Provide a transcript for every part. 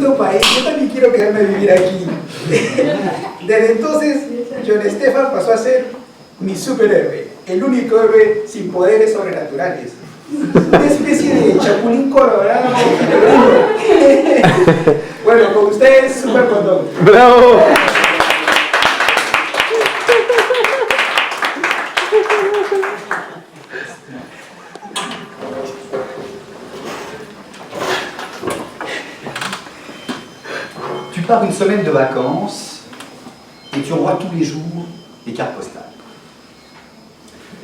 bonito país, yo también quiero quedarme a vivir aquí. Desde entonces, John Stefan pasó a ser mi superhéroe, el único héroe sin poderes sobrenaturales. Una especie de chapulín colorado. Bueno, con ustedes, Super Condón. ¡Bravo! Tu pars une semaine de vacances et tu envoies tous les jours des cartes postales.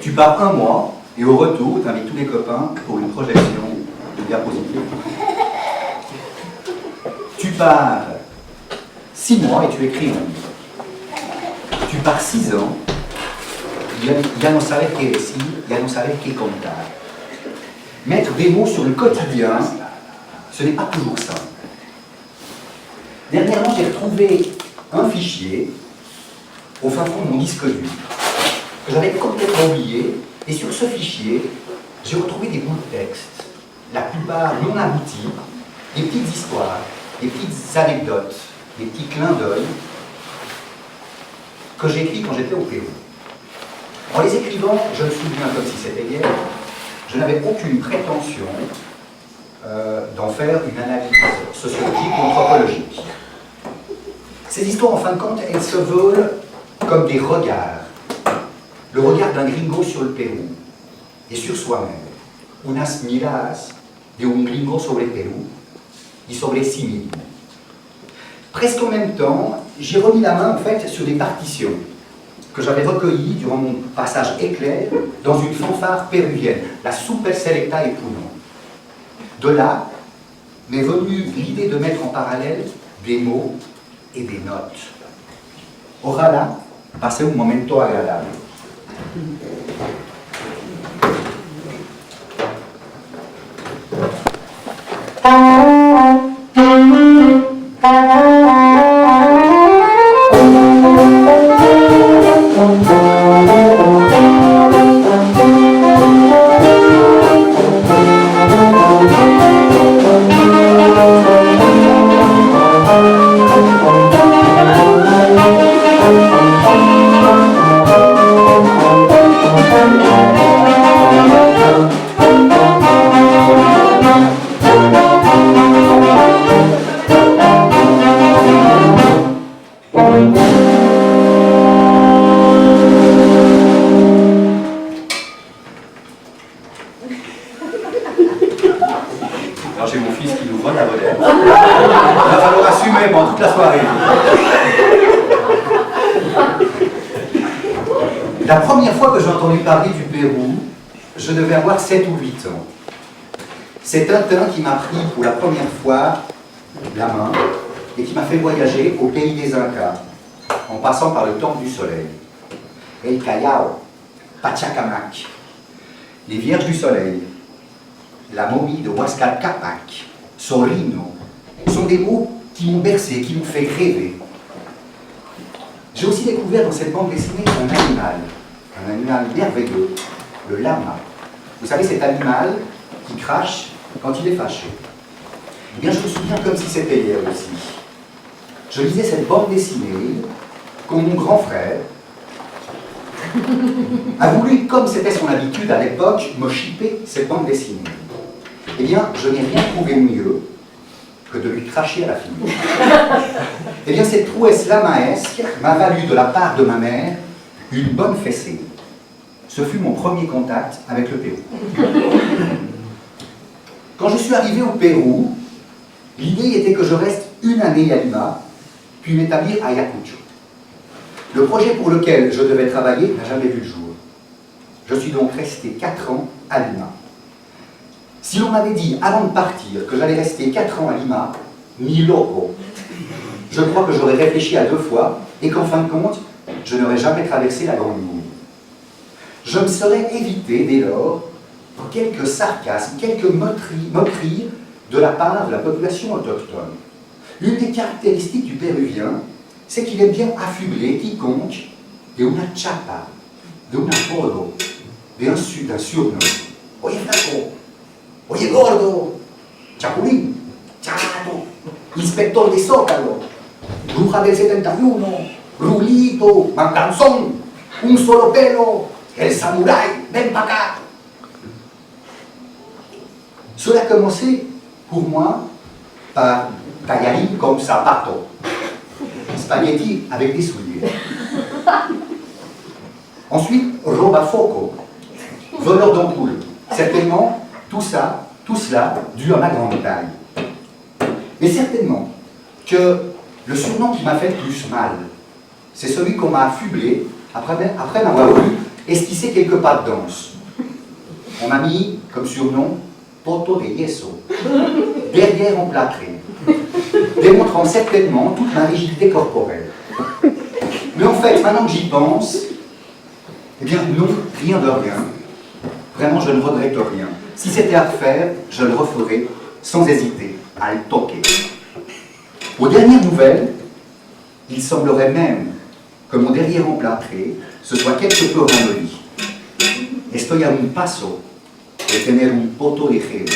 Tu pars un mois et au retour, tu invites tous les copains pour une projection de diapositives. Tu pars 6 mois et tu écris un livre. Tu pars 6 ans, ya no sabes qué decir, ya no sabes qué contar. Mettre des mots sur le quotidien, ce n'est pas toujours simple. Dernièrement, j'ai retrouvé un fichier au fin fond de mon disque dur que j'avais complètement oublié, et sur ce fichier, j'ai retrouvé des bouts de texte, la plupart non aboutis, des petites histoires, des petites anecdotes, des petits clins d'œil que j'ai écrits quand j'étais au Pérou. En les écrivant, je me souviens comme si c'était hier, je n'avais aucune prétention d'en faire une analyse sociologique ou anthropologique. Ces histoires, en fin de compte, elles se veulent comme des regards. Le regard d'un gringo sur le Pérou et sur soi-même. Unas miradas de un gringo sobre el Pérou y sobre sí mismo. Presque en même temps, j'ai remis la main en fait sur des partitions que j'avais recueillies durant mon passage éclair dans une fanfare péruvienne, la Super Selecta et Puno. De là m'est venue l'idée de mettre en parallèle des mots et des notes. Ojalá pase un momento agradable. Alors j'ai mon fils qui nous vole la volette. Il va falloir assumer pendant toute la soirée. La première fois que j'ai entendu parler du Pérou, je devais avoir 7 ou 8 ans. C'est Tintin qui m'a pris pour la première fois la main et qui m'a fait voyager au pays des Incas, en passant par le temple du soleil. El Callao, Pachacamac, les Vierges du Soleil, la momie de Huascar Capac, Sorino, sont des mots qui m'ont bercé, qui m'ont fait rêver. J'ai aussi découvert dans cette bande dessinée un animal merveilleux, le lama. Vous savez, cet animal qui crache quand il est fâché. Eh bien, je me souviens comme si c'était hier aussi. Je lisais cette bande dessinée quand mon grand frère a voulu, comme c'était son habitude à l'époque, me chipper cette bande dessinée. Eh bien, je n'ai rien trouvé mieux que de lui cracher à la figure. Eh bien, cette prouesse lamaesque m'a valu de la part de ma mère une bonne fessée. Ce fut mon premier contact avec le Pérou. Quand je suis arrivé au Pérou, l'idée était que je reste une année à Lima, puis m'établir à Ayacucho. Le projet pour lequel je devais travailler n'a jamais vu le jour. Je suis donc resté 4 ans à Lima. Si l'on m'avait dit avant de partir que j'allais rester 4 ans à Lima, ni loco, je crois que j'aurais réfléchi à 2 fois et qu'en fin de compte, je n'aurais jamais traversé la Grande Mouille. Je me serais évité dès lors quelques sarcasmes, quelques moqueries de la part de la population autochtone. Une des caractéristiques du Péruvien, c'est qu'il aime bien affubler quiconque de una chapa, de un apodo, d'un surnom. Oye flaco, oye gordo, chapulín, chato, inspector de Zócalo, bruja del 71, Rulito, Mancanzón, un solo pelo, el samurái, ven para acá. Cela a commencé pour moi par tagliarini comme zapato, spaghetti avec des souliers. Ensuite, robafoco, voleur d'ampoule. Certainement, tout cela dû à ma grande taille. Mais certainement que le surnom qui m'a fait le plus mal, c'est celui qu'on m'a affublé après m'avoir vu esquisser quelques pas de danse. On m'a mis comme surnom Poto de Yeso, derrière emplâtré, démontrant certainement toute ma rigidité corporelle. Mais en fait, maintenant que j'y pense, eh bien non, rien de rien. Vraiment, je ne regrette rien. Si c'était à refaire, je le referais sans hésiter, à le toquer. Aux dernières nouvelles, il semblerait même que mon derrière emplâtré se soit quelque peu ramolli. Estoy a un paso de tener un poto ligero.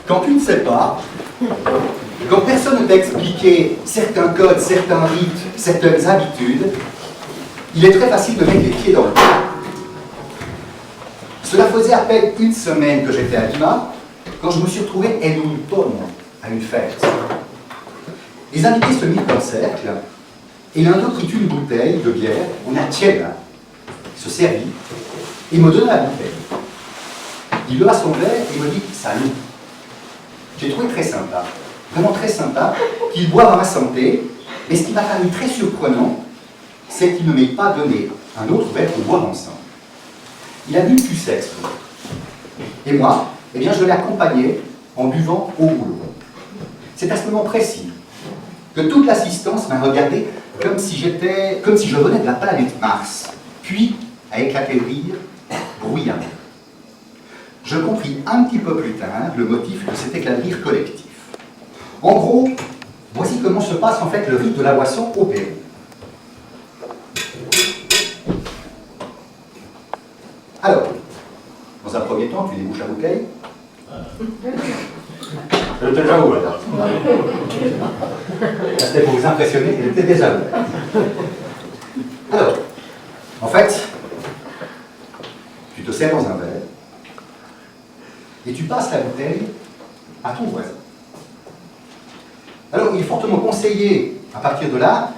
quand tu ne sais pas, quand personne ne t'a expliqué certains codes, certains rites, certaines habitudes, il est très facile de mettre les pieds dans le plat. Cela faisait à peine une semaine que j'étais à Lima, quand je me suis retrouvé en un tono, à une fête. Les invités se mirent en cercle, et l'un d'eux prit une bouteille de bière, una chela, se servit, et me donna la bouteille. Il leva son verre et me dit « Salut ». J'ai trouvé très sympa, vraiment très sympa, qu'il boive à ma santé, mais ce qui m'a paru très surprenant, c'est qu'il ne m'ait pas donné un autre verre pour boire ensemble. Il a bu le cul sec. Et moi, eh bien, je l'ai accompagné en buvant au boulot. C'est à ce moment précis que toute l'assistance m'a regardé comme si je venais de la planète Mars, puis a éclaté de rire bruyamment. Je compris un petit peu plus tard le motif de cet éclat de rire collectif. En gros, voici comment se passe en fait le rite de la boisson au Pérou. Alors, dans un premier temps, tu débouches la bouteille. Elle était déjà ouverte. C'était pour vous impressionner, elle était déjà ouverte. Alors, en fait, tu te sers dans un verre et tu passes la bouteille à ton voisin. Alors, il est fortement conseillé, à partir de là,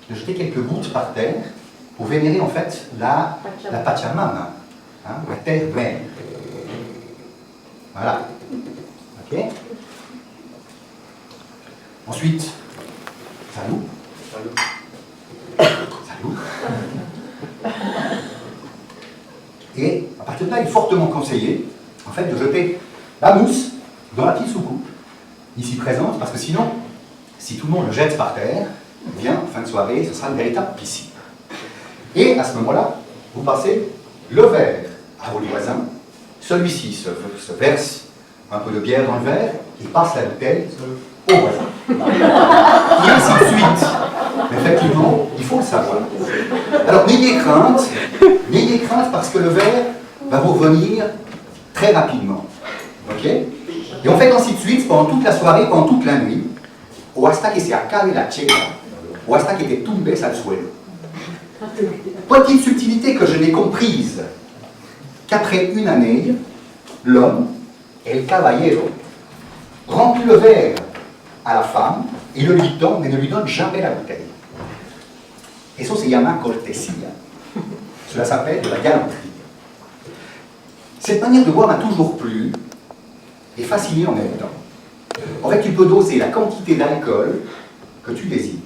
de jeter quelques gouttes par terre pour vénérer en fait la Pachamama, hein, la terre mère. Voilà. Ok. Ensuite, salut. Salut. Et à partir de là, il est fortement conseillé en fait de jeter la mousse dans la petite soucoupe ici présente, parce que sinon, si tout le monde le jette par terre, eh bien, fin de soirée, ce sera une véritable piscine. Et à ce moment-là, vous passez le verre à votre voisin, celui-ci se verse un peu de bière dans le verre, il passe la bouteille au voisin. Et ainsi de suite. Mais effectivement, il faut le savoir. Alors n'ayez crainte parce que le verre va vous revenir très rapidement. Ok? Et on fait ainsi de suite pendant toute la soirée, pendant toute la nuit, o hasta que se acabe la chela, o hasta que te tumbes al suelo. Petite subtilité que je n'ai comprise qu'après une année, l'homme, el caballero, remplit le verre à la femme et le lui tend, mais ne lui donne jamais la bouteille. Eso se llama cortesía. Cela s'appelle de la galanterie. Cette manière de boire m'a toujours plu et fasciné en même temps. En fait, tu peux doser la quantité d'alcool que tu désires.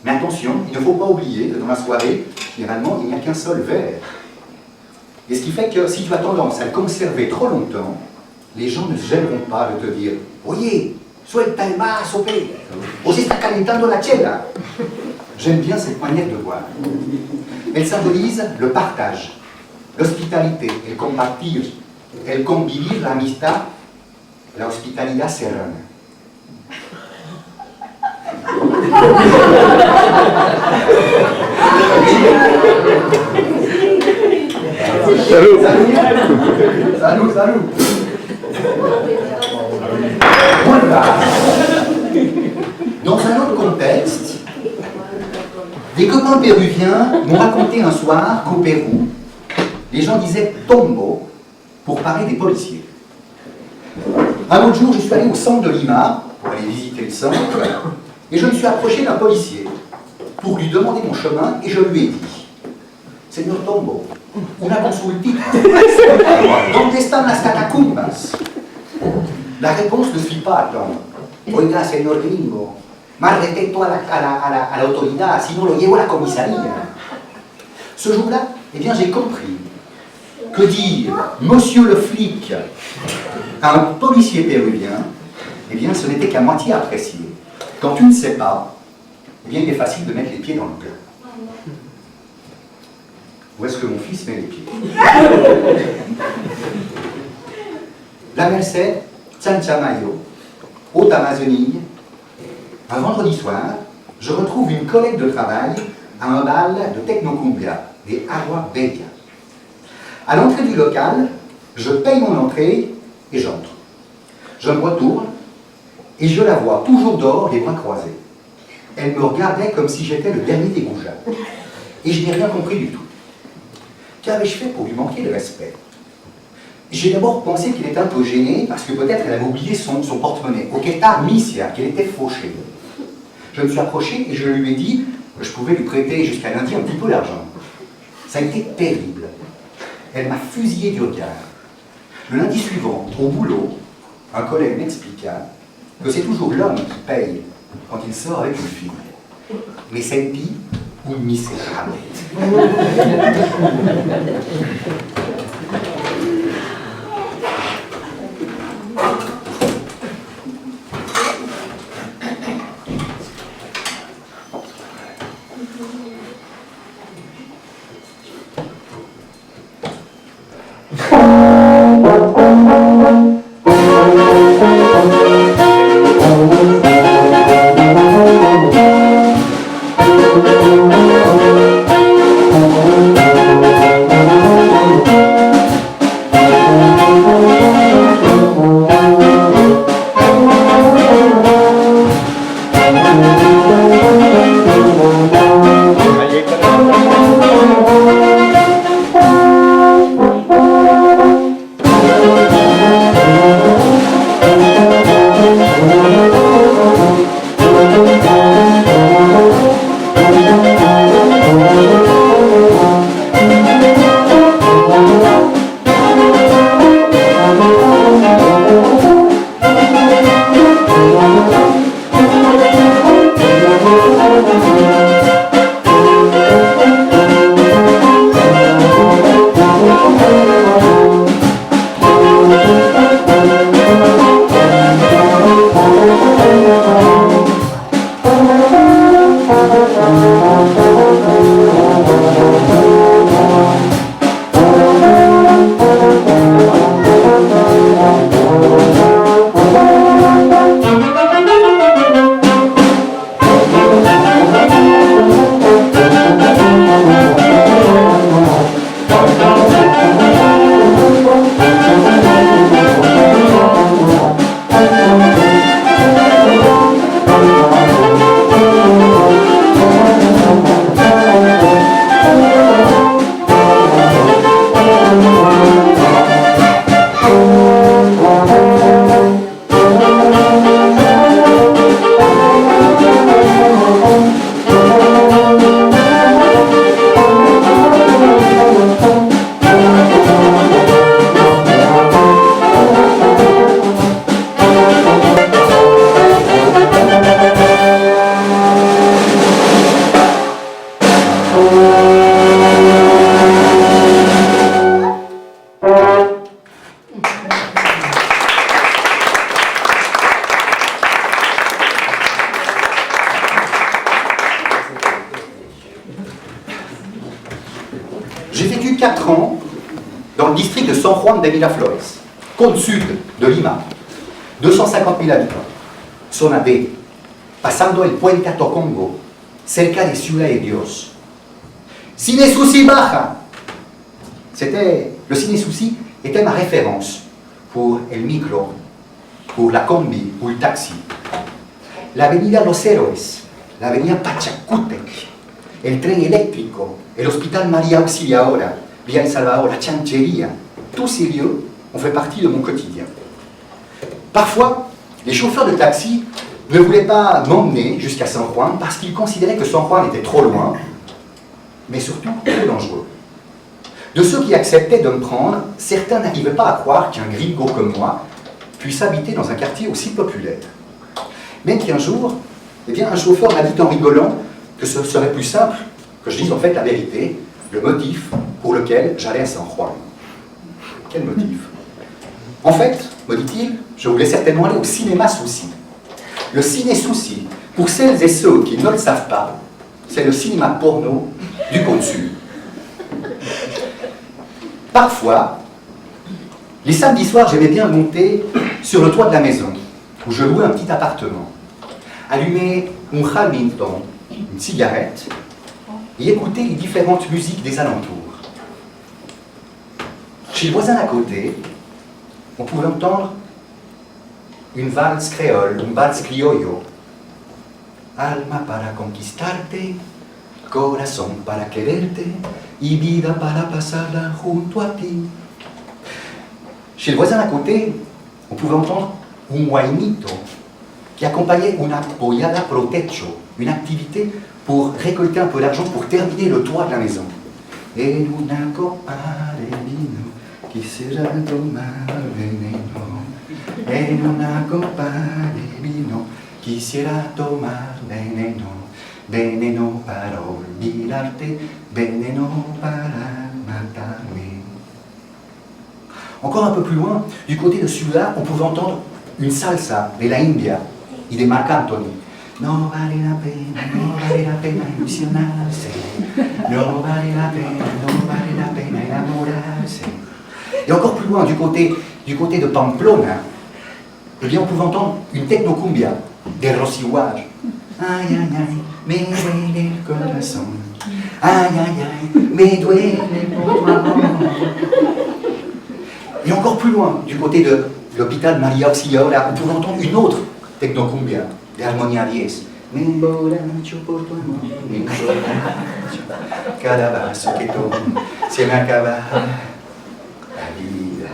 Mais attention, il ne faut pas oublier que dans la soirée, généralement, il n'y a qu'un seul verre. Et ce qui fait que si tu as tendance à le conserver trop longtemps, les gens ne se gêneront pas de te dire « Oye, suelta el vaso, pe, o se está calentando la chela ». J'aime bien cette manière de boire. Elle symbolise le partage, l'hospitalité, el compartir, el convivir, la amistad, la hospitalidad serrana. Salut. Voilà. Dans un autre contexte, des copains péruviens m'ont raconté un soir qu'au Pérou, les gens disaient tombo pour parler des policiers. Un autre jour, je suis allé au centre de Lima pour aller visiter le centre et je me suis approché d'un policier pour lui demander mon chemin et je lui ai dit « Señor Tombo, una consultita. ¿Dónde están las catacumbas?» La réponse ne fit pas attendre. Oiga, señor gringo, más respeto a la autoridad, sinon lo llevo a la comisaría. Ce jour-là, eh bien, j'ai compris que dire monsieur le flic à un policier péruvien, eh bien, ce n'était qu'à moitié apprécié. Quand tu ne sais pas, eh bien, il est facile de mettre les pieds dans le plat. Où est-ce que mon fils met les pieds? La Merced, Chanchamayo, Haute-Amazonie. Un vendredi soir, je retrouve une collègue de travail à un bal de Technocumbia, des Agua Bella. À l'entrée du local, je paye mon entrée et j'entre. Je me retourne et je la vois toujours dehors, les bras croisés. Elle me regardait comme si j'étais le dernier des goujats. Et je n'ai rien compris du tout. Qu'avais-je fait pour lui manquer de respect? J'ai d'abord pensé qu'il était un peu gêné parce que peut-être elle avait oublié son porte-monnaie. Oketa misia, qu'elle était fauchée. Je me suis approché et je lui ai dit que je pouvais lui prêter jusqu'à lundi un petit peu d'argent. Ça a été terrible. Elle m'a fusillé du regard. Le lundi suivant, au boulot, un collègue m'expliqua que c'est toujours l'homme qui paye quand il sort avec une fille. Mais senti un misérable. J'ai vécu 4 ans dans le district de San Juan de Miraflores, côte sud de Lima, 250 000 habitants. Zona B, pasando el puente a Tocongo, cerca de Ciudad de Dios. Cine Souci Baja. Le Cine Souci était ma référence pour el micro, pour la combi, pour le taxi. L'avenida Los Héroes, l'avenida Pachacútec, el tren électrico, el Hospital María Auxiliadora, Villa El Salvador, la Chanchería, tous ces lieux ont fait partie de mon quotidien. Parfois, les chauffeurs de taxi ne voulaient pas m'emmener jusqu'à San Juan parce qu'ils considéraient que San Juan était trop loin, mais surtout trop dangereux. De ceux qui acceptaient de me prendre, certains n'arrivaient pas à croire qu'un gringo comme moi puisse habiter dans un quartier aussi populaire. Même qu'un jour, un chauffeur m'a dit en rigolant que ce serait plus simple que je dise en fait la vérité, le motif pour lequel j'allais à San Juan. Quel motif? En fait, me dit-il, je voulais certainement aller au cinéma Souci. Le ciné Souci, pour celles et ceux qui ne le savent pas, c'est le cinéma porno du Côte Sud. Parfois, les samedis soirs, j'aimais bien monter sur le toit de la maison, où je louais un petit appartement, allumer un Hamilton, une cigarette, et écouter les différentes musiques des alentours. Chez le voisin à côté, on pouvait entendre une valse créole, un vals criollo. Alma para conquistarte, corazón para quererte, y vida para pasarla junto a ti. Chez le voisin d'à côté, on pouvait entendre un guainito qui accompagnait una pollada pro techo, une activité pour récolter un peu d'argent pour terminer le toit de la maison. En una copa de vino, quisiera tomar veneno. En una copa de vino, quisiera tomar veneno. Veneno para olvidarte, veneno para matarme. Encore un peu plus loin, du côté de Ciudad, on pouvait entendre une salsa de la India y de Marc Anthony. No vale la pena ilusionarse, no vale la pena enamorarse. Et encore plus loin, du côté de Pamplona, eh bien, on pouvait entendre une technocumbia de Rosiguar. Ay, ay, ay, me duele el corazón. Ay, ay, ay, me duele por tu amor. Et encore plus loin, du côté de l'hôpital Maria Auxiliadora, on pouvait entendre une autre technocumbia de Armonia 10. Me emborracho por tu amor, me emborracho. Cada vaso que tomo se me acaba la vida.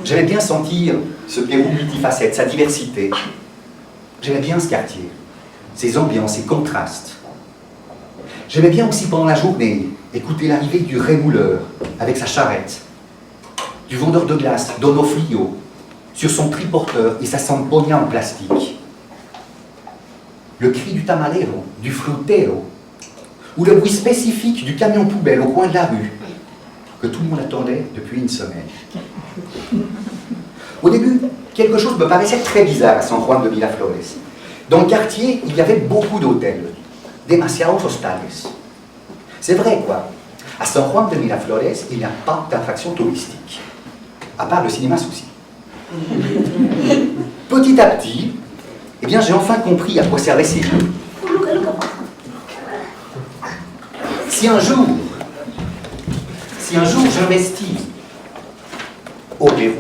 J'aimais bien sentir ce Pérou multifacette, sa diversité. J'aimais bien ce quartier, ses ambiances, ses contrastes. J'aimais bien aussi pendant la journée écouter l'arrivée du rémouleur avec sa charrette, du vendeur de glace, Donofrio, sur son triporteur et sa samponia en plastique. Le cri du tamalero, du frutero, ou le bruit spécifique du camion poubelle au coin de la rue, que tout le monde attendait depuis une semaine. Au début, quelque chose me paraissait très bizarre à San Juan de Miraflores. Dans le quartier, il y avait beaucoup d'hôtels, demasiados hostales. C'est vrai, quoi. À San Juan de Miraflores, il n'y a pas d'attraction touristique, à part le cinéma Souci. Petit à petit, eh bien, j'ai enfin compris à quoi servaient ces jeux. Si un jour j'investis au Pérou,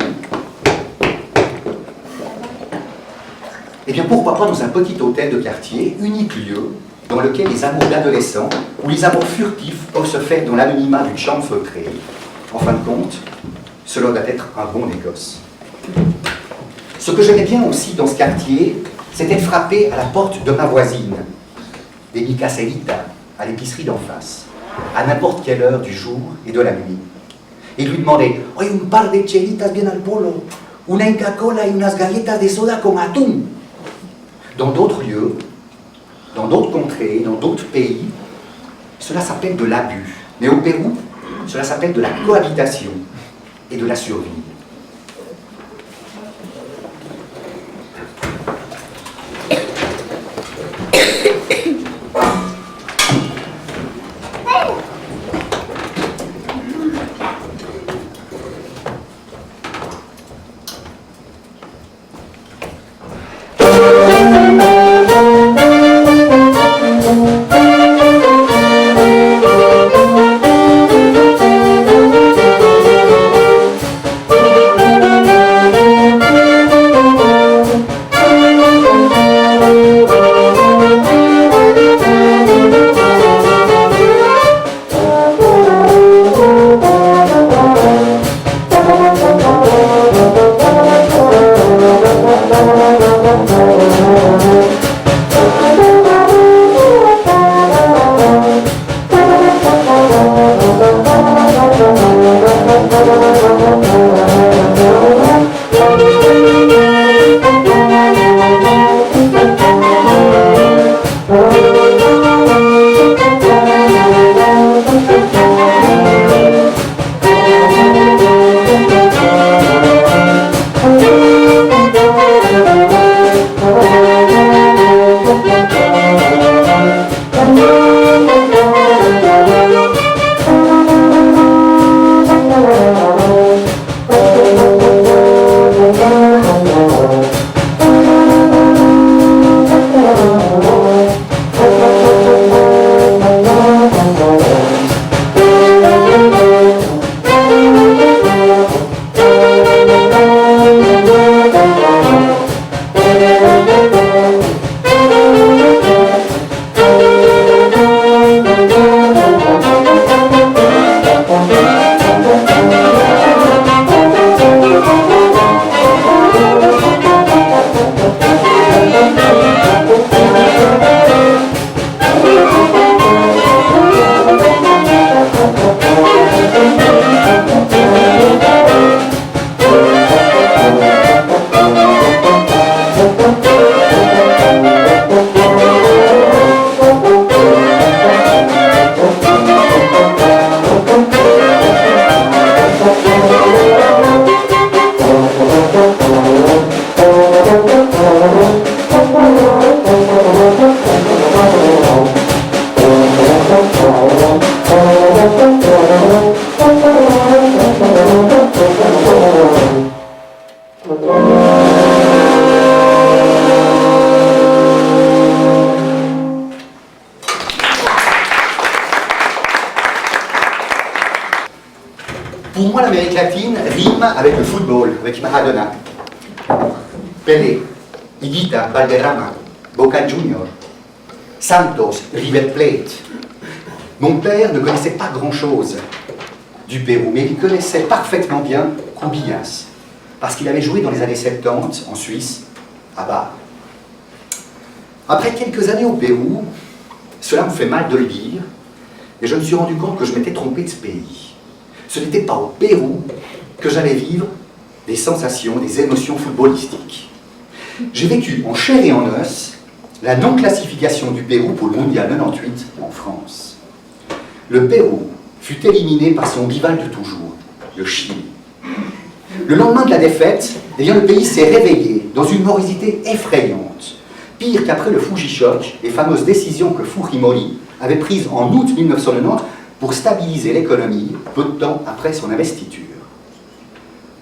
eh bien, pourquoi pas dans un petit hôtel de quartier, unique lieu, dans lequel les amours d'adolescents ou les amours furtifs peuvent se faire dans l'anonymat d'une chambre feutrée. En fin de compte, cela doit être un bon négoce. Ce que j'aimais bien aussi dans ce quartier, c'était de frapper à la porte de ma voisine, des mi caserita, à l'épicerie d'en face, à n'importe quelle heure du jour et de la nuit, et lui demander « Oye, un par de chelitas bien al polo, una Inca-Cola y unas galletas de soda con atún ». Dans d'autres lieux, dans d'autres contrées, dans d'autres pays, cela s'appelle de l'abus. Mais au Pérou, cela s'appelle de la cohabitation et de la survie. l'Amérique latine rime avec le football, avec Maradona, Pelé, Higuita, Valderrama, Boca Junior, Santos, River Plate. Mon père ne connaissait pas grand-chose du Pérou, mais il connaissait parfaitement bien Cubillas, parce qu'il avait joué dans les années 70 en Suisse, à Bar. Après quelques années au Pérou, cela me fait mal de le dire, et je me suis rendu compte que je m'étais trompé de ce pays. Ce n'était pas au Pérou que j'allais vivre des sensations, des émotions footballistiques. J'ai vécu en chair et en os la non-classification du Pérou pour le Mondial 98 en France. Le Pérou fut éliminé par son rival de toujours, le Chili. Le lendemain de la défaite, eh bien, le pays s'est réveillé dans une morosité effrayante. Pire qu'après le Fuji-choc, les fameuses décisions que Fujimori avait prises en août 1990 pour stabiliser l'économie peu de temps après son investiture.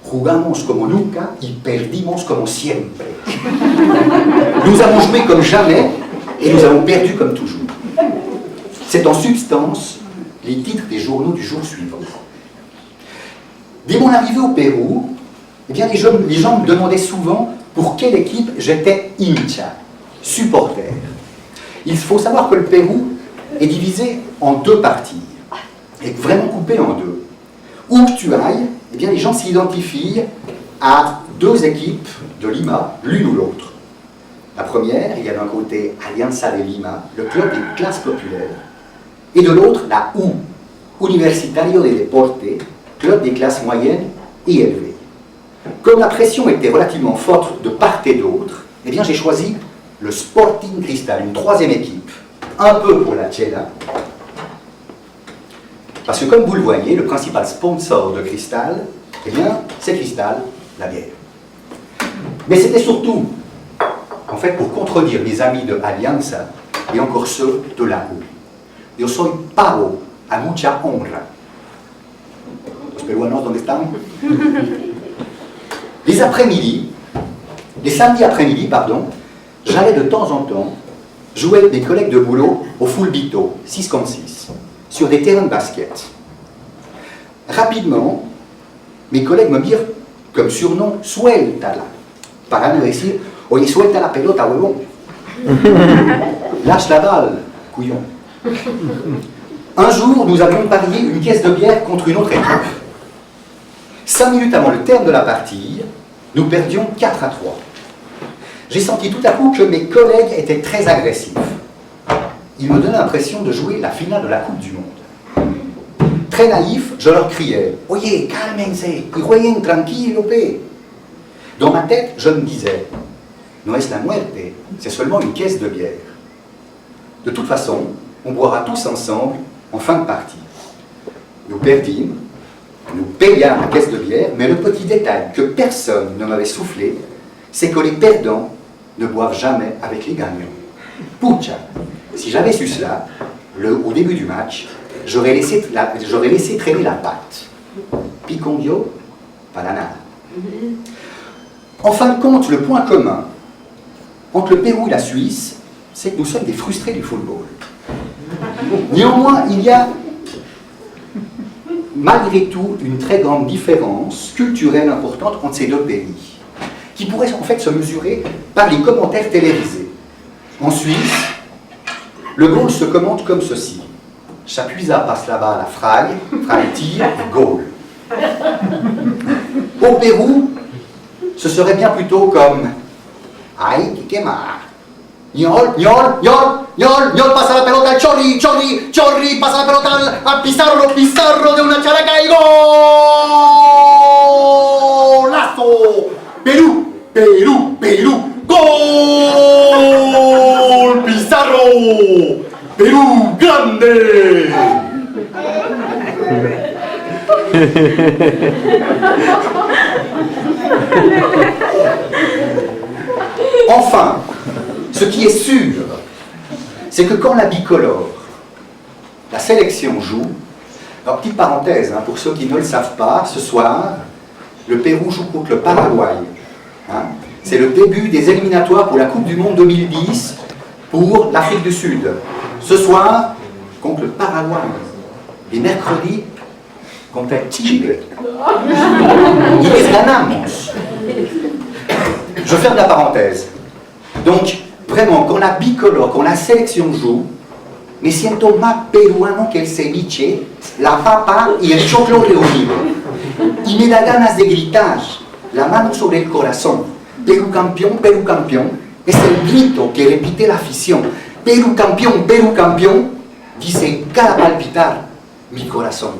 Jugamos como nunca y perdimos como siempre. Nous avons joué comme jamais et nous avons perdu comme toujours. C'est en substance les titres des journaux du jour suivant. Dès mon arrivée au Pérou, eh bien, les gens me demandaient souvent pour quelle équipe j'étais hincha, supporter. Il faut savoir que le Pérou est divisé en deux parties, est vraiment coupé en deux. Où que tu ailles, eh bien, les gens s'identifient à deux équipes de Lima, l'une ou l'autre. La première, il y a d'un côté Alianza de Lima, le club des classes populaires, et de l'autre, la U, Universitario de Deporte, club des classes moyennes et élevées. Comme la pression était relativement forte de part et d'autre, eh bien, j'ai choisi le Sporting Cristal, une troisième équipe, un peu pour la Chela, parce que comme vous le voyez, le principal sponsor de Cristal, eh bien, c'est Cristal, la bière. Mais c'était surtout, en fait, pour contredire mes amis de Alianza et encore ceux de la U. Yo soy pavo a mucha honra. Los peruanos, ¿dónde están? Les après-midi, les samedis après-midi, pardon, j'allais de temps en temps jouer avec mes collègues de boulot au Fulbito, 6 contre 6, sur des terrains de basket. Rapidement, mes collègues me dirent comme surnom « suéltala », para no decir « oye, suelta la pelota, huevón ». Lâche la balle, couillon. Un jour, nous avions parié une caisse de bière contre une autre équipe. 5 minutes avant le terme de la partie, nous perdions 4-3. J'ai senti tout à coup que mes collègues étaient très agressifs. Ils me donnaient l'impression de jouer la finale de la Coupe du Monde. Très naïf, je leur criais « Oye, cálmense, y jueguen tranquilo, pe ». Dans ma tête, je me disais « No es la muerte, c'est seulement une caisse de bière. De toute façon, on boira tous ensemble en fin de partie. » Nous perdîmes, nous payâmes la caisse de bière, mais le petit détail que personne ne m'avait soufflé, c'est que les perdants ne boivent jamais avec les gagnants. Pucha, si j'avais su cela, au début du match, j'aurais laissé traîner la patte. Picondio, para nada. En fin de compte, le point commun entre le Pérou et la Suisse, c'est que nous sommes des frustrés du football. Néanmoins, il y a malgré tout une très grande différence culturelle importante entre ces deux pays, qui pourrait en fait se mesurer par les commentaires télévisés. En Suisse, le goal se commente comme ceci. Chapuisa passe là-bas à la frague, frague tire et goal. Au Pérou, ce serait bien plutôt comme Ay, que quema. Ñol, ñol, ñol, ñol, ñol, pasa la pelota al Chorri, Chorri, Chorri, pasa la pelota al Pizarro, Pizarro de una characa y golazo. Perú, Perú, Perú, gol, Pizarro, Perú grande. Enfin, ce qui est sûr, c'est que quand la bicolore, la sélection joue, alors petite parenthèse, pour ceux qui ne le savent pas, ce soir, le Pérou joue contre le Paraguay. C'est le début des éliminatoires pour la Coupe du Monde 2010 pour l'Afrique du Sud. Ce soir, contre le Paraguay. Et mercredi, compatible. Y les ganamos. Je ferme la parenthèse. Donc, vraiment, con la bicolor, con la selección joue, me siento más peruano que el ceviche, la papa y el choclo reunido. Y me da ganas de gritar, la mano sobre el corazón. Perú campeón, es el grito que repite la afición. Perú campeón, dice cada palpitar mi corazón.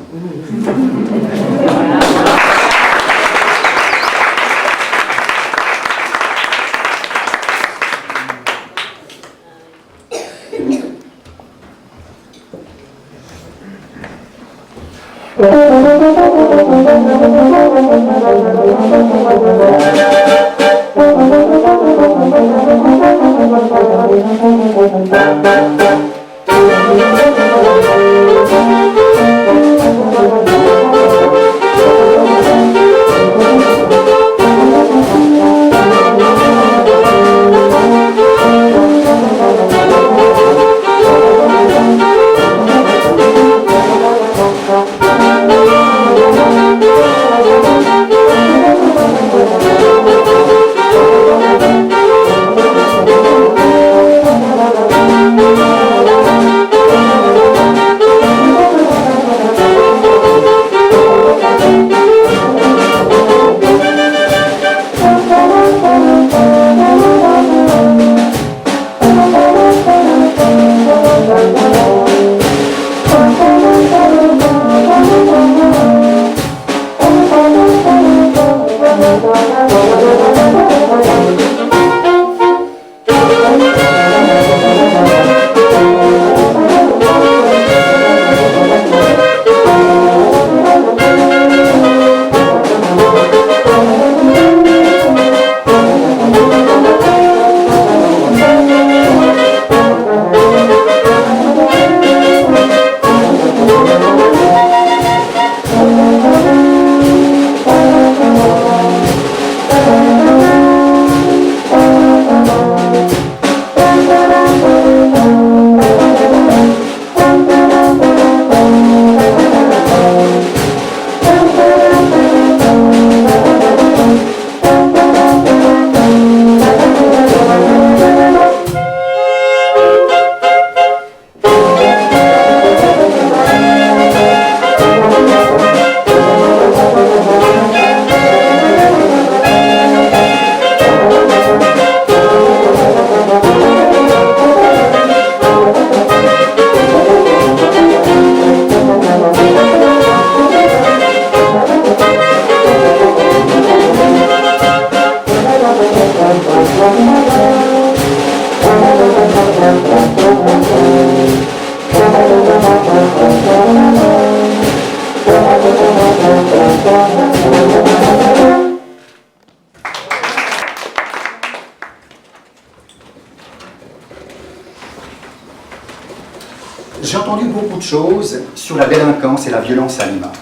J'ai entendu beaucoup de choses sur la délinquance et la violence à Lima.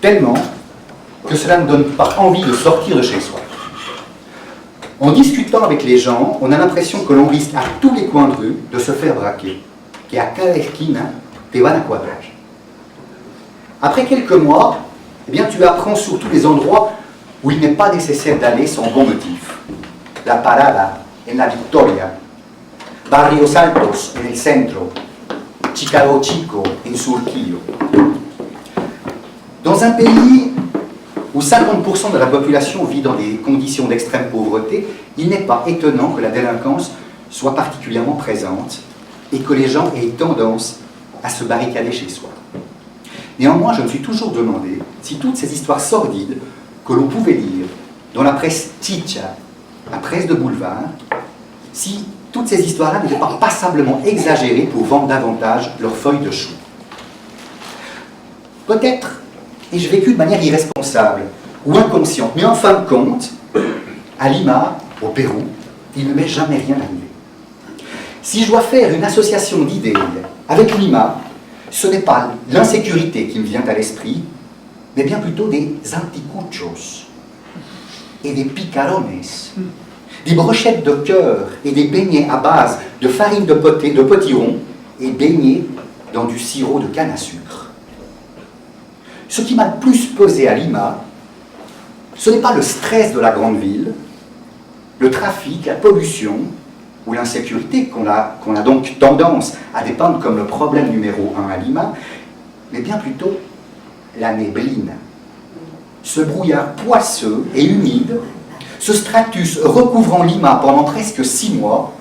Tellement que cela ne donne pas envie de sortir de chez soi. En discutant avec les gens, on a l'impression que l'on risque à tous les coins de rue de se faire braquer. Que a cada esquina te van a cuadrar. Après quelques mois, eh bien, tu apprends surtout les endroits où il n'est pas nécessaire d'aller sans bon motif. La Parada, en la Victoria, Barrios Altos, en el centro, Chicago Chico, en Surquillo. Dans un pays où 50% de la population vit dans des conditions d'extrême pauvreté, il n'est pas étonnant que la délinquance soit particulièrement présente et que les gens aient tendance à se barricader chez soi. Néanmoins, je me suis toujours demandé si toutes ces histoires sordides que l'on pouvait lire dans la presse chicha, la presse de boulevard, si toutes ces histoires-là n'étaient pas passablement exagérées pour vendre davantage leurs feuilles de chou. Peut-être ai-je vécu de manière irresponsable ou inconsciente, mais en fin de compte, à Lima, au Pérou, il ne m'est jamais rien arrivé. Si je dois faire une association d'idées avec Lima, ce n'est pas l'insécurité qui me vient à l'esprit, mais bien plutôt des anticuchos et des picarones, des brochettes de cœur et des beignets à base de farine de potiron et baignés dans du sirop de canne à sucre. ce qui m'a le plus pesé à Lima, ce n'est pas le stress de la grande ville, le trafic, la pollution ou l'insécurité qu'on a donc tendance à dépeindre comme le problème numéro 1 à Lima, mais bien plutôt la nébline. Ce brouillard poisseux et humide, ce stratus recouvrant Lima pendant presque 6 mois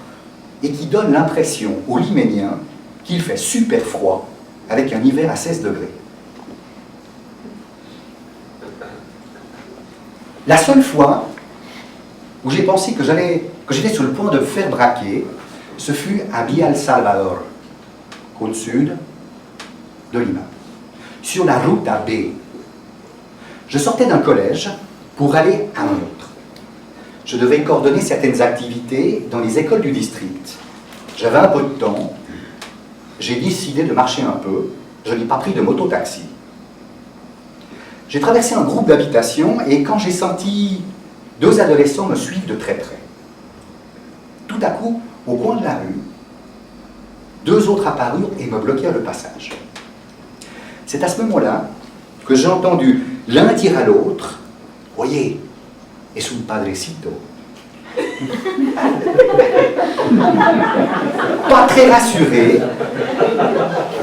et qui donne l'impression aux Liméniens qu'il fait super froid avec un hiver à 16 degrés. La seule fois où j'ai pensé que j'étais sur le point de me faire braquer, ce fut à Villa El Salvador, au sud de Lima, sur la Ruta B. Je sortais d'un collège pour aller à un autre. Je devais coordonner certaines activités dans les écoles du district. J'avais un peu de temps, j'ai décidé de marcher un peu, je n'ai pas pris de moto-taxi. J'ai traversé un groupe d'habitation et quand j'ai senti 2 adolescents me suivre de très près, tout à coup, au coin de la rue, 2 autres apparurent et me bloquèrent le passage. C'est à ce moment-là que j'ai entendu l'un dire à l'autre « Oye, es un padrecito ». Pas très rassuré,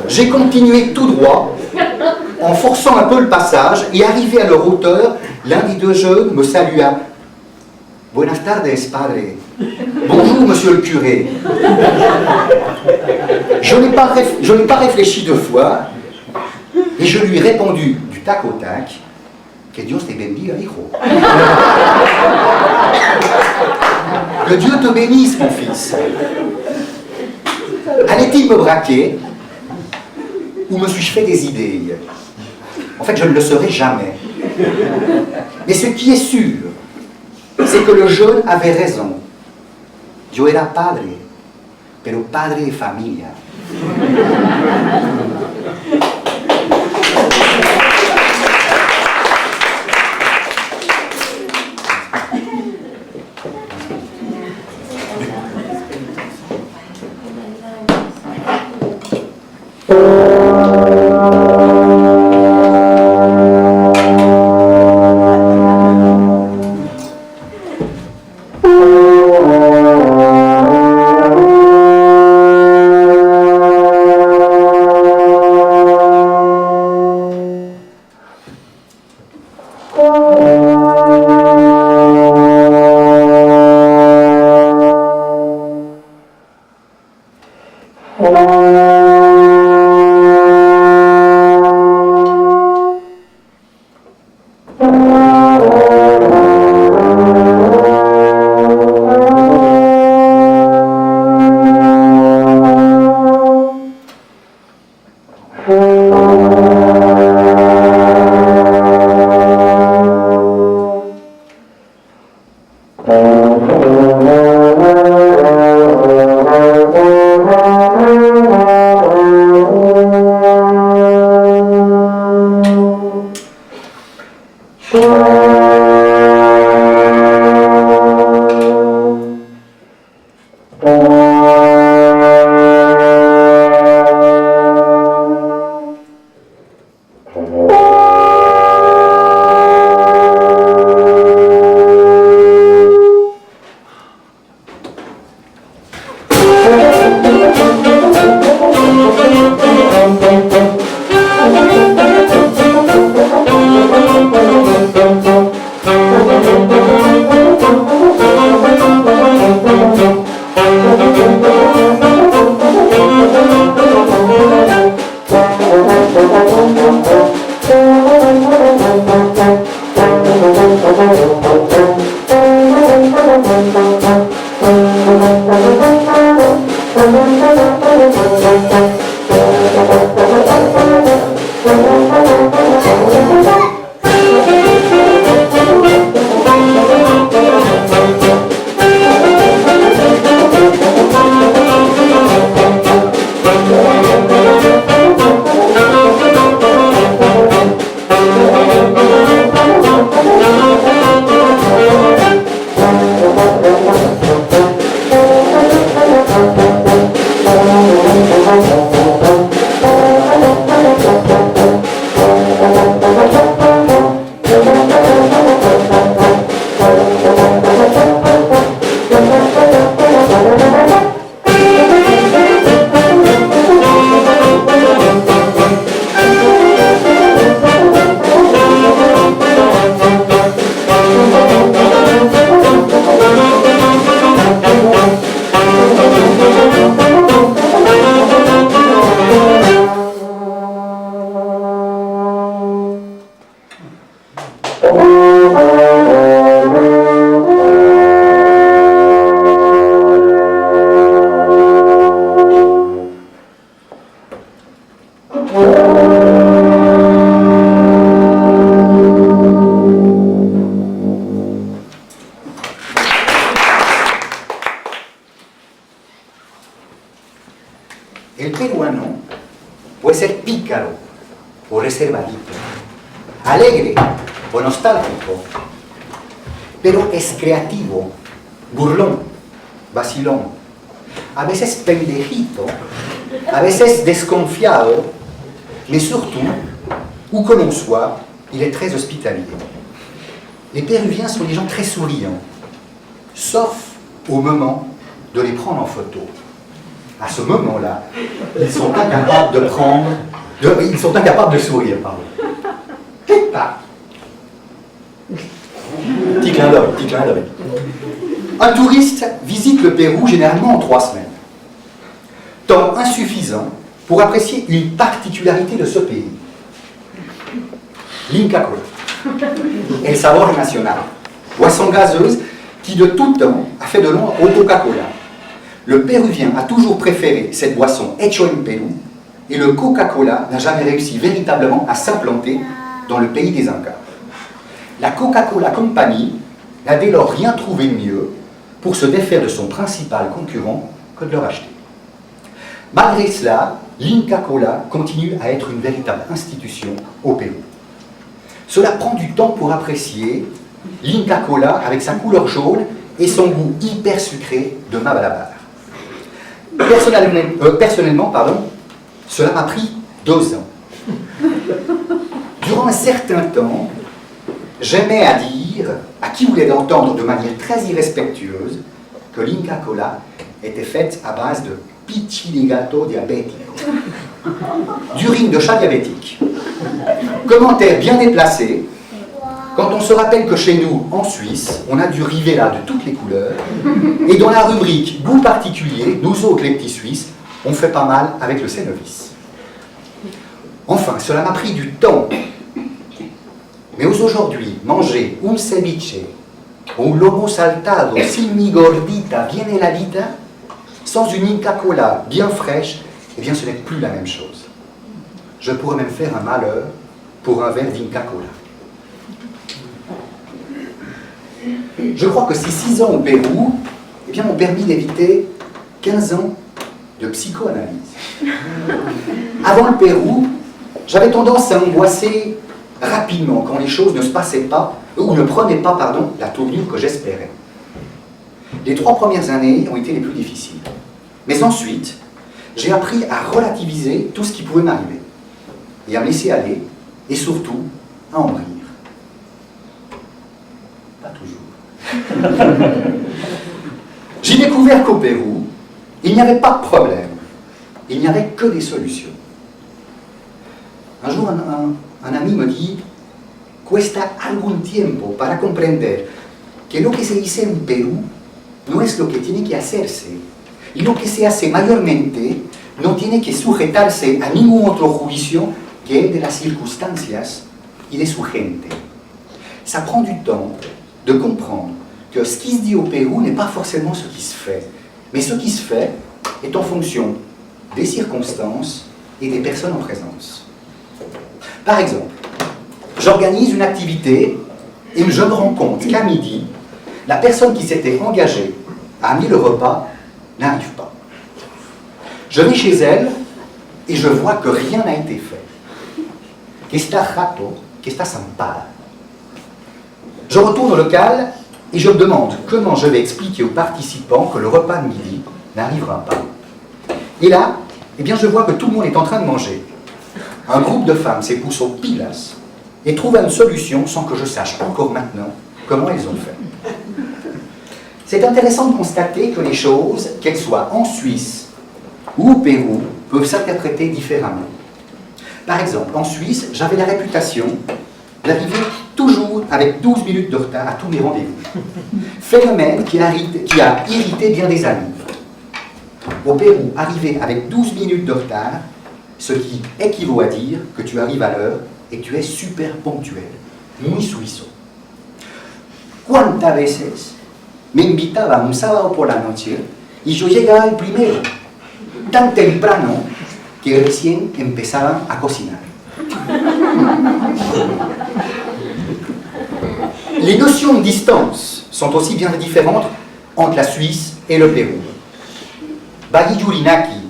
j'ai continué tout droit en forçant un peu le passage et arrivé à leur hauteur, l'un des 2 jeunes me salua. « Buenas tardes, padre. » « Bonjour, monsieur le curé. » Je n'ai pas réfléchi 2 fois et je lui ai répondu du tac au tac « Que Dios te bendiga, hijo. » Que Dieu te bénisse, mon fils. Allait-il me braquer ou me suis-je fait des idées? En fait, je ne le saurai jamais. Mais ce qui est sûr, c'est que le jeune avait raison. Yo era padre, pero padre de familia. puede ser pícaro o reservadito, alegre o nostálgico, pero es creativo, burlón, vacilón, a veces pendejito, a veces desconfiado, mais surtout, où que l'on soit, il est très hospitalier. Les Péruviens sont des gens très souriants, sauf au moment de les prendre en photo. À ce moment-là, ils sont incapables de sourire, pardon. Petit clin d'œil, petit clin d'œil. Un touriste visite le Pérou généralement en 3 semaines. Temps insuffisant pour apprécier une particularité de ce pays. L'Inca Kola, el sabor national, boisson gazeuse qui de tout temps a fait de l'ombre au Coca-Cola. Le Péruvien a toujours préféré cette boisson hecho en Pérou et le Coca-Cola n'a jamais réussi véritablement à s'implanter dans le pays des Incas. La Coca-Cola Company n'a dès lors rien trouvé de mieux pour se défaire de son principal concurrent que de le racheter. Malgré cela, l'Inca Kola continue à être une véritable institution au Pérou. Cela prend du temps pour apprécier l'Inca Kola avec sa couleur jaune et son goût hyper sucré de Mabalabar. Personnellement, cela m'a pris 2 ans. Durant un certain temps, j'aimais à dire à qui voulait l'entendre de manière très irrespectueuse que l'Inca Kola était faite à base de pichi de gato diabético, d'urine de chat diabétique. Commentaire bien déplacé quand on se rappelle que chez nous, en Suisse, on a du Rivera de toutes les couleurs et dans la rubrique goût particulier, nous autres les petits Suisses, on fait pas mal avec le Cénovis. Enfin, cela m'a pris du temps. Mais aujourd'hui, manger un ceviche ou un lomo saltado sin mi gordita bien heladita, sans une Inca Kola bien fraîche, eh bien ce n'est plus la même chose. Je pourrais même faire un malheur pour un verre d'Inca Kola. Je crois que ces 6 ans au Pérou eh bien, m'ont permis d'éviter 15 ans de psychoanalyse. Avant le Pérou, j'avais tendance à angoisser rapidement quand les choses ne se passaient pas, ou ne prenaient pas, la tournure que j'espérais. Les 3 premières années ont été les plus difficiles. Mais ensuite, j'ai appris à relativiser tout ce qui pouvait m'arriver, et à me laisser aller, et surtout, à en rire. Pas toujours. J'ai découvert qu'au Pérou, il n'y avait pas de problème, il n'y avait que des solutions. Un jour, un ami me dit cuesta algún tiempo para comprender que lo que se dice en Perú no es lo que tiene que hacerse y lo que se hace mayormente no tiene que sujetarse a ningún otro juicio que el de las circunstancias y de su gente. Ça prend du temps de comprendre que ce qui se dit au Pérou n'est pas forcément ce qui se fait, mais ce qui se fait est en fonction des circonstances et des personnes en présence. Par exemple, j'organise une activité et je me rends compte qu'à midi, la personne qui s'était engagée à amener le repas n'arrive pas. Je vais chez elle et je vois que rien n'a été fait. Que está rato, que está zampada. Je retourne au local et je me demande comment je vais expliquer aux participants que le repas de midi n'arrivera pas. Et là, eh bien, je vois que tout le monde est en train de manger. Un groupe de femmes s'est poussé aux pilas et trouve une solution sans que je sache encore maintenant comment elles ont fait. C'est intéressant de constater que les choses, qu'elles soient en Suisse ou au Pérou, peuvent s'interpréter différemment. Par exemple, en Suisse, j'avais la réputation d'arriver toujours avec 12 minutes de retard à tous mes rendez-vous. Phénomène qui a irrité bien des amis. Au Pérou, arriver avec 12 minutes de retard, ce qui équivaut à dire que tu arrives à l'heure et que tu es super ponctuel, muy suizo. ¿Cuántas veces me invitaba un sábado por la noche y yo llegaba el primero, tan temprano que recién empezaban a cocinar? Les notions de distance sont aussi bien différentes entre la Suisse et le Pérou. Bagiyurinaki,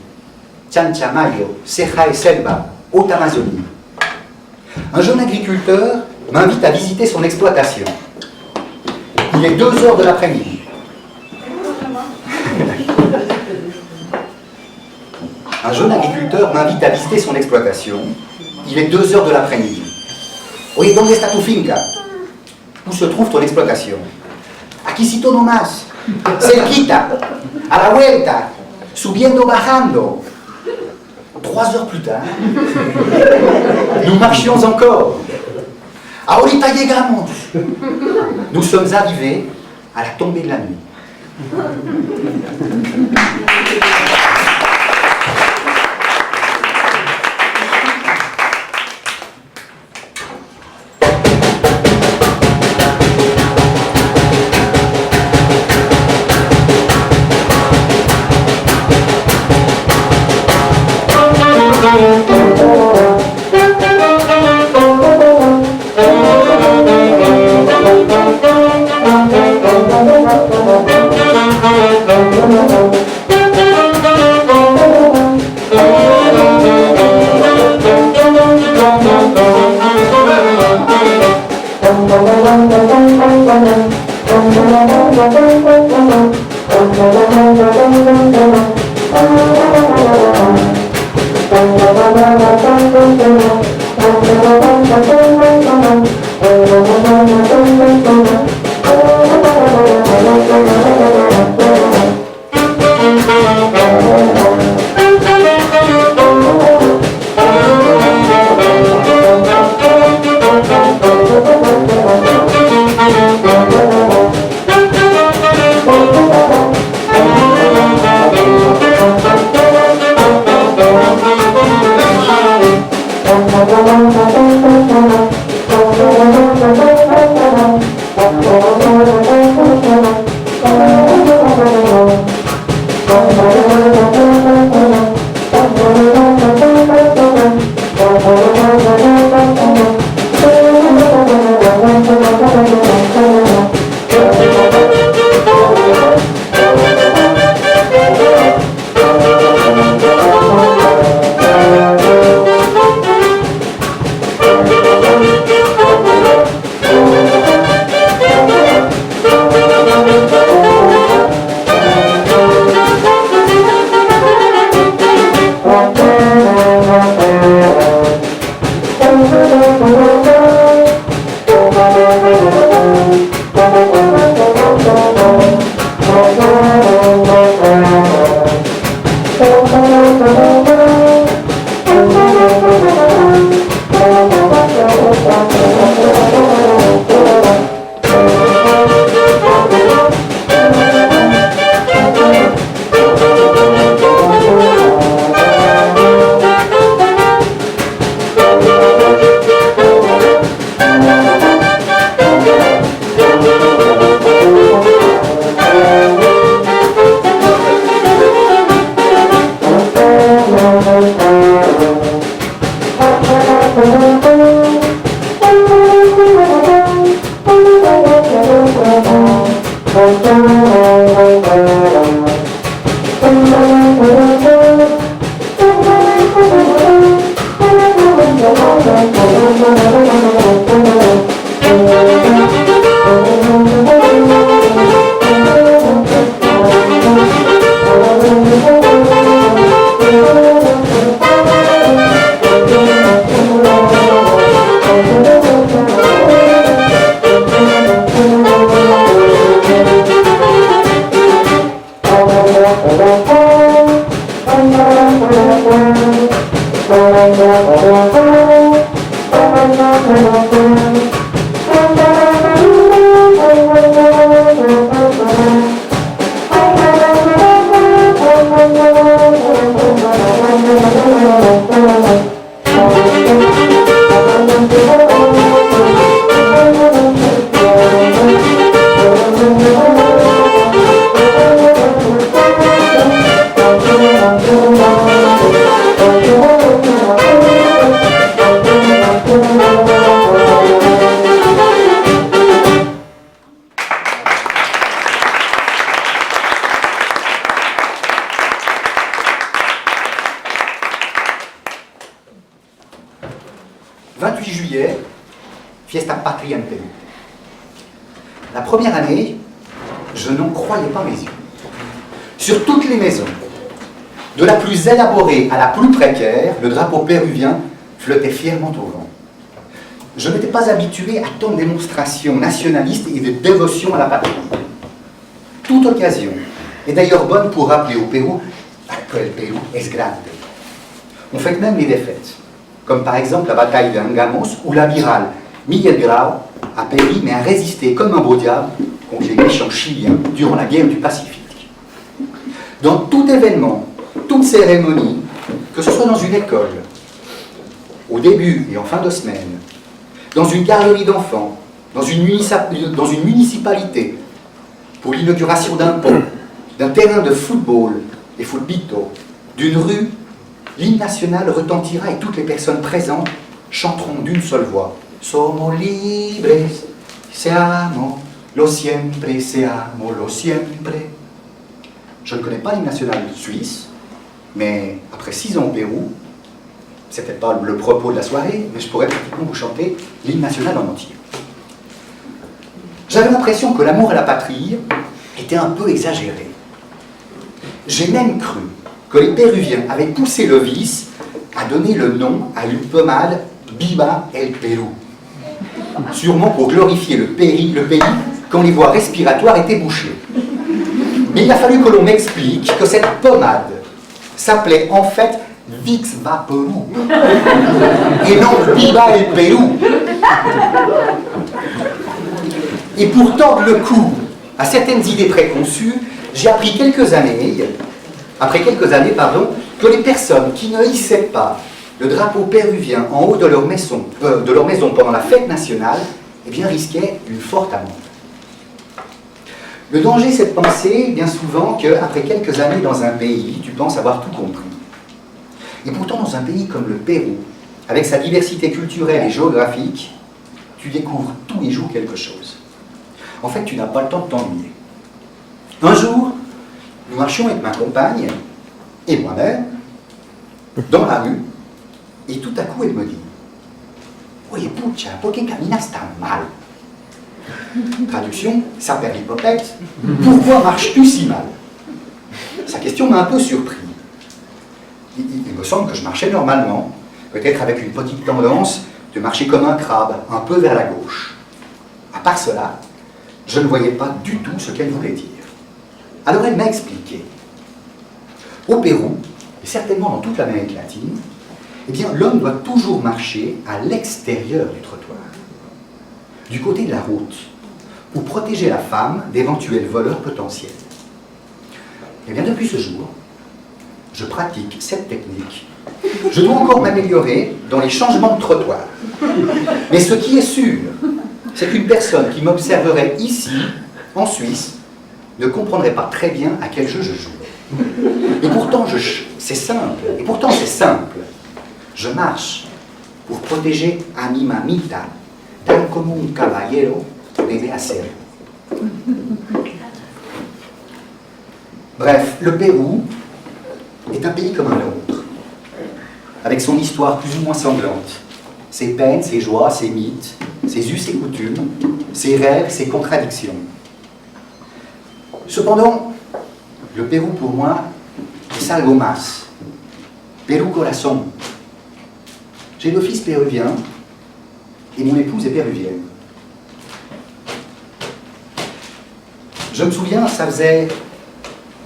Chanchamayo, Ceja de Selva, Haute-Amazonie. Un jeune agriculteur m'invite à visiter son exploitation. Il est 2 heures de l'après-midi. Un jeune agriculteur m'invite à visiter son exploitation. Il est 2 heures de l'après-midi. Oye, ¿dónde está tu finca? Où se trouve ton exploitation? Aquícito nomás, cerquita, a la vuelta, subiendo, bajando. 3 heures plus tard, nous marchions encore. Ahorita llegamos. Nous sommes arrivés à la tombée de la nuit. Fiesta Patria en Pérou. La première année, je n'en croyais pas mes yeux. Sur toutes les maisons, de la plus élaborée à la plus précaire, le drapeau péruvien flottait fièrement au vent. Je n'étais pas habitué à tant de démonstrations nationalistes et de dévotion à la patrie. Toute occasion est d'ailleurs bonne pour rappeler au Pérou que le Pérou est grande. On fête même les défaites, comme par exemple la bataille d'Angamos où l'amiral Miguel Grau a péri mais a résisté comme un beau diable contre les méchants chiliens durant la guerre du Pacifique. Dans tout événement, toute cérémonie, que ce soit dans une école, au début et en fin de semaine, dans une galerie d'enfants, dans une municipalité, pour l'inauguration d'un pont, d'un terrain de football et footbito, d'une rue, l'hymne national retentira et toutes les personnes présentes chanteront d'une seule voix. Somos libres, seamos lo siempre, seamos lo siempre. Je ne connais pas l'hymne national suisse, mais après 6 ans au Pérou, c'était pas le propos de la soirée, mais je pourrais pratiquement vous chanter l'hymne national en entier. J'avais l'impression que l'amour à la patrie était un peu exagéré. J'ai même cru que les Péruviens avaient poussé le vice à donner le nom à une pommade Viva el Pérou. Sûrement pour glorifier le pays quand les voies respiratoires étaient bouchées. Mais il a fallu que l'on m'explique que cette pommade s'appelait en fait Vicks Vaporub et non Viva el Pérou. Et pour tordre le cou à certaines idées préconçues, j'ai appris après quelques années, que les personnes qui ne hissaient pas le drapeau péruvien en haut de leur maison pendant la fête nationale, eh bien, risquaient une forte amende. Le danger, c'est de penser bien souvent qu'après quelques années dans un pays, tu penses avoir tout compris. Et pourtant, dans un pays comme le Pérou, avec sa diversité culturelle et géographique, tu découvres tous les jours quelque chose. En fait, tu n'as pas le temps de t'ennuyer. Un jour, nous marchions avec ma compagne et moi-même dans la rue, et tout à coup, elle me dit « Oye, pucha, ¿por qué caminas tan mal ?» Traduction, ça perd l'hypothèque. Pourquoi marches-tu si mal? Sa question m'a un peu surpris. Il me semble que je marchais normalement, peut-être avec une petite tendance de marcher comme un crabe, un peu vers la gauche. À part cela, je ne voyais pas du tout ce qu'elle voulait dire. Alors elle m'a expliqué. Au Pérou, et certainement dans toute l'Amérique latine, eh bien, l'homme doit toujours marcher à l'extérieur du trottoir, du côté de la route, pour protéger la femme d'éventuels voleurs potentiels. Et bien, depuis ce jour, je pratique cette technique. Je dois encore m'améliorer dans les changements de trottoir. Mais ce qui est sûr, c'est qu'une personne qui m'observerait ici, en Suisse, ne comprendrait pas très bien à quel jeu je joue. Et pourtant, c'est simple. Et pourtant, c'est simple. Je marche pour protéger a mi mamita, tal como un caballero debe hacer. Bref, le Pérou est un pays comme un autre, avec son histoire plus ou moins sanglante, ses peines, ses joies, ses mythes, ses us et coutumes, ses rêves, ses contradictions. Cependant, le Pérou pour moi est algo más. Pérou corazón. J'ai deux fils péruviens et mon épouse est péruvienne. Je me souviens, ça faisait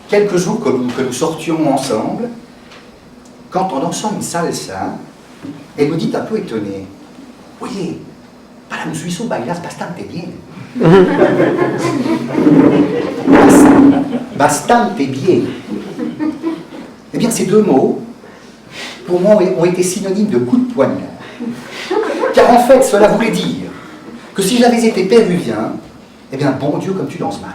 quelques jours que nous sortions ensemble, quand en dansant une salsa, elle me dit un peu étonnée, « Oye, para un suizo bailas bastante bien. » Bastante bien. Eh bien, ces deux mots, pour moi, ont été synonymes de coup de poignard. Car en fait, cela voulait dire que si j'avais été péruvien, eh bien, bon Dieu, comme tu danses mal.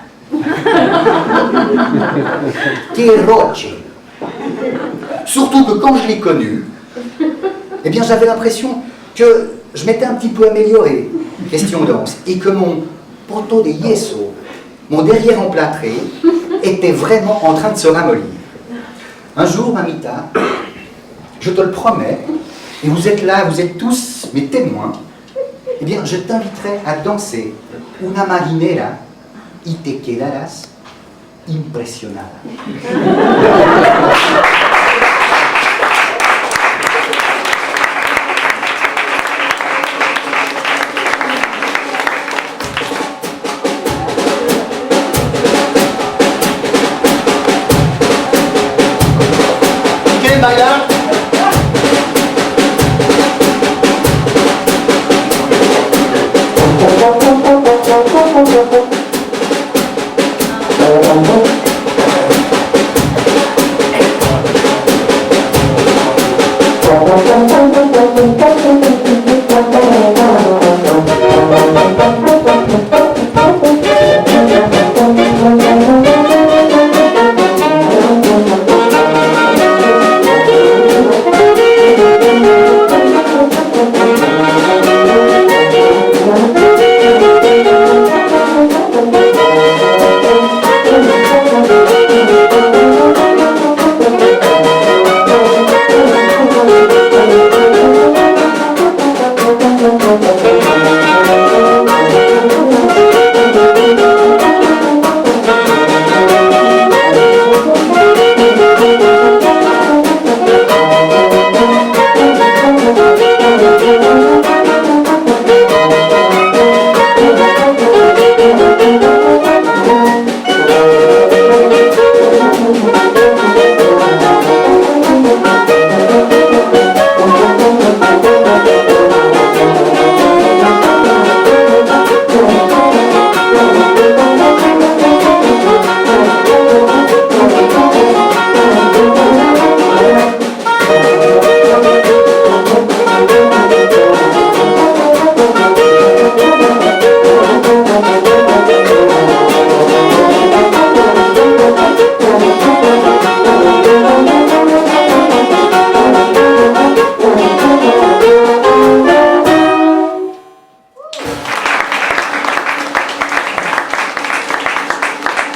Que roche. Surtout que quand je l'ai connu, eh bien, j'avais l'impression que je m'étais un petit peu amélioré, question danse, et que mon poto de yeso, mon derrière emplâtré, était vraiment en train de se ramollir. Un jour, mamita, je te le promets, et vous êtes là, vous êtes tous mes témoins, eh bien, je t'inviterai à danser una marinera y te quedarás impresionada. ¿Quieren bailar?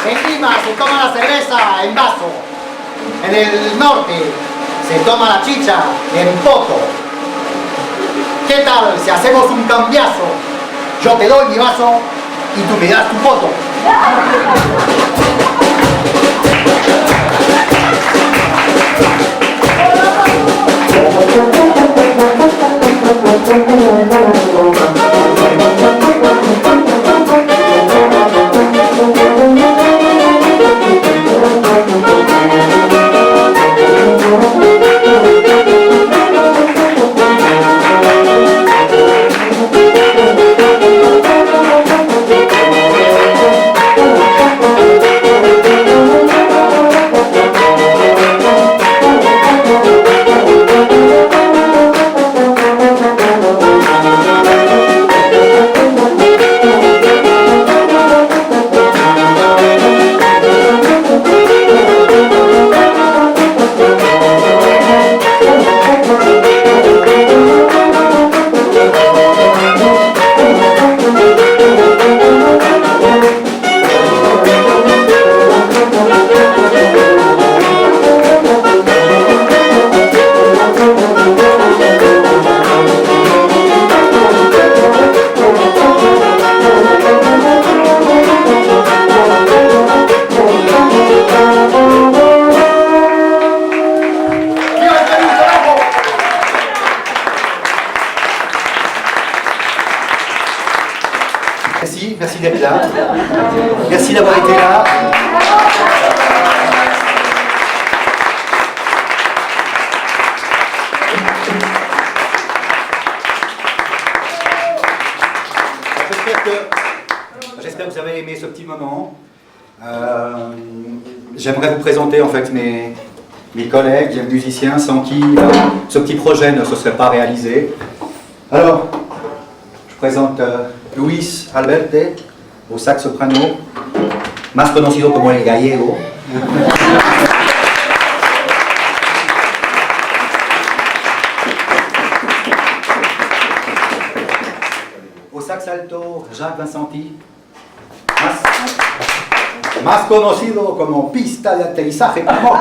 En Lima se toma la cerveza en vaso. En el norte se toma la chicha en poto. ¿Qué tal si hacemos un cambiazo? Yo te doy mi vaso y tú me das tu poto. Merci d'être là. Merci d'avoir été là. J'espère que vous avez aimé ce petit moment. J'aimerais vous présenter en fait mes collègues, les musiciens sans qui ce petit projet ne se serait pas réalisé. Alors, je présente Luis Alberte au sax soprano, más conocido como el gallego. Au sax alto, Jacques Vincenti, más conocido como pista de aterrizaje Pamoko.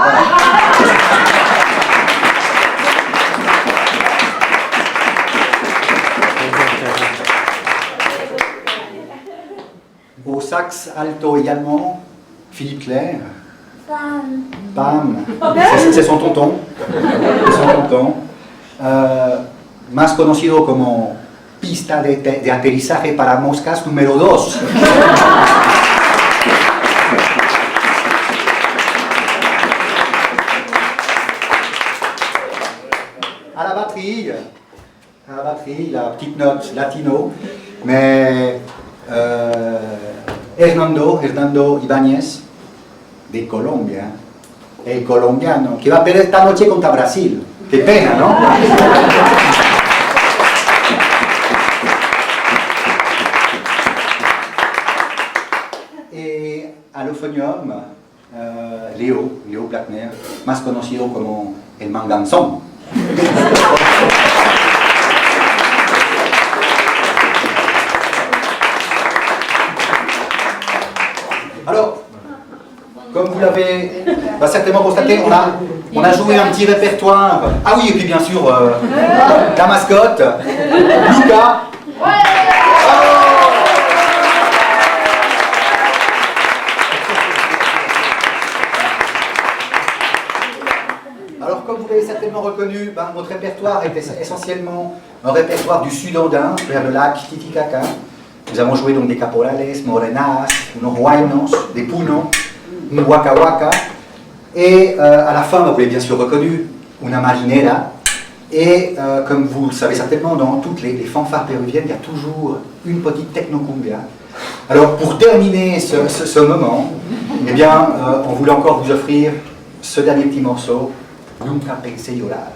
sax alto également, Philippe Clair. Pam. Pam, c'est son tonton. C'est son tonton. Más conocido como pista de aterrizaje para moscas número 2. À la batterie, la petite note latino, mais Hernando Ibáñez, de Colombia, el colombiano, que va a perder esta noche contra Brasil. Qué pena, ¿no? Y al euphonium, Leo Platner, más conocido como el manganzón. Alors, comme vous l'avez certainement constaté, on a joué un petit répertoire. Ah oui, et puis bien sûr, la mascotte, Luca. Alors, comme vous l'avez certainement reconnu, notre répertoire est essentiellement un répertoire du sud-andin, vers le lac Titicaca. Nous avons joué donc des caporales, morenas, unos huaynos, des punos, un waka waka. Et à la fin, vous l'avez bien sûr reconnu, una marinera. Et comme vous le savez certainement, dans toutes les fanfares péruviennes, il y a toujours une petite technocumbia. Alors pour terminer ce moment, eh bien, on voulait encore vous offrir ce dernier petit morceau, Nunca pensé llorar.